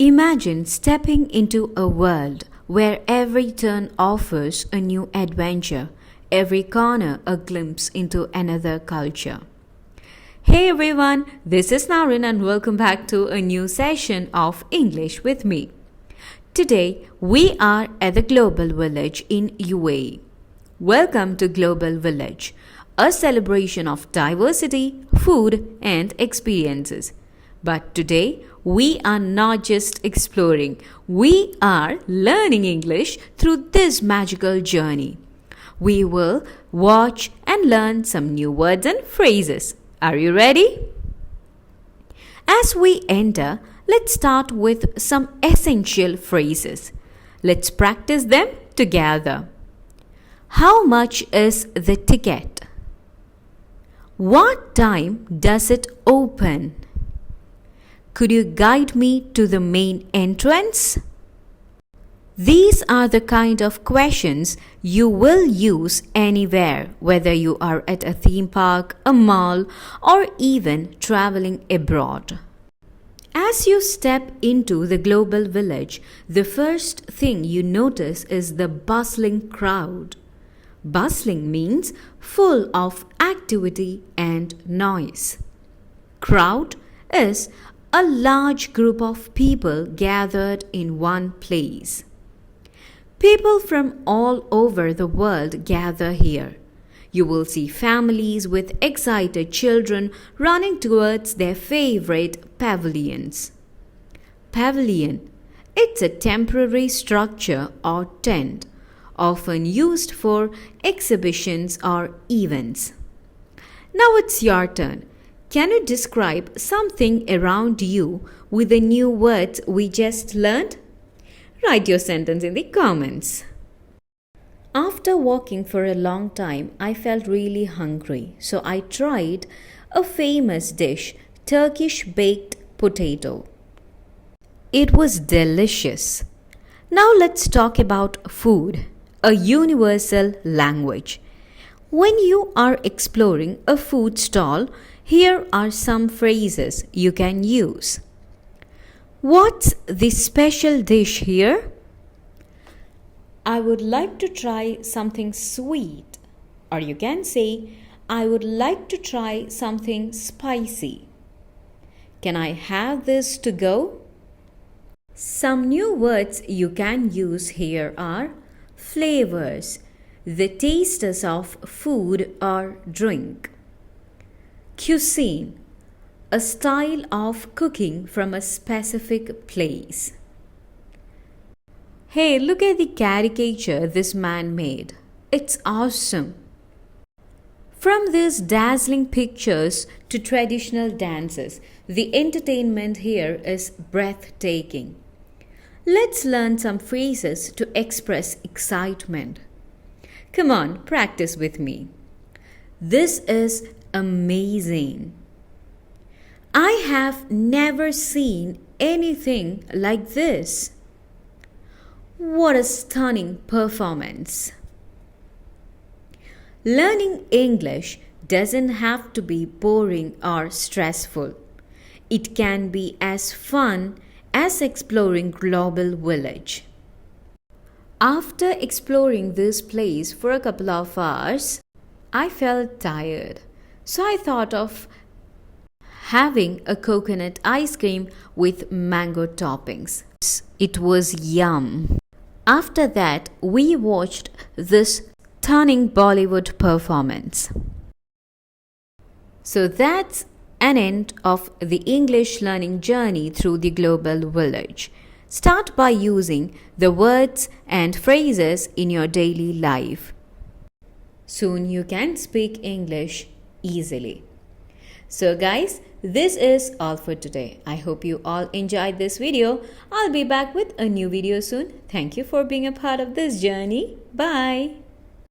Imagine stepping into a world where every turn offers a new adventure, every corner a glimpse into another culture. Hey everyone, this is Nourin and welcome back to a new session of English with me. Today we are at the Global Village in UAE. Welcome to Global Village, a celebration of diversity, food and experiences. But today we are not just exploring, we are learning English through this magical journey. We will watch and learn some new words and phrases. Are you ready? As we enter, let's start with some essential phrases. Let's practice them together. How much is the ticket? What time does it open? Could you guide me to the main entrance? These are the kind of questions you will use anywhere, whether you are at a theme park, a mall, or even traveling abroad. As you step into the Global Village, the first thing you notice is the bustling crowd. Bustling means full of activity and noise. Crowd is a large group of people gathered in one place. People from all over the world gather here. You will see families with excited children running towards their favorite pavilions. Pavilion, it's a temporary structure or tent, often used for exhibitions or events. Now it's your turn. Can you describe something around you with the new words we just learned? Write your sentence in the comments. After walking for a long time, I felt really hungry, so I tried a famous dish, Turkish baked potato. It was delicious. Now let's talk about food, a universal language. When you are exploring a food stall, here are some phrases you can use. What's the special dish here? I would like to try something sweet. Or you can say, I would like to try something spicy. Can I have this to go? Some new words you can use here are flavors, the tastes of food or drink. Cuisine, a style of cooking from a specific place. Hey, look at the caricature this man made. It's awesome. From these dazzling pictures to traditional dances, the entertainment here is breathtaking. Let's learn some phrases to express excitement. Come on, practice with me. This is amazing. I have never seen anything like this. What a stunning performance. Learning English doesn't have to be boring or stressful. It can be as fun as exploring Global Village. After exploring this place for a couple of hours, I felt tired. So I thought of having a coconut ice cream with mango toppings. It was yum. After that, we watched this stunning Bollywood performance. So that's an end of the English learning journey through the Global Village. Start by using the words and phrases in your daily life. Soon you can speak English easily. So guys, this is all for today. I hope you all enjoyed this video. I'll be back with a new video soon. Thank you for being a part of this journey. Bye.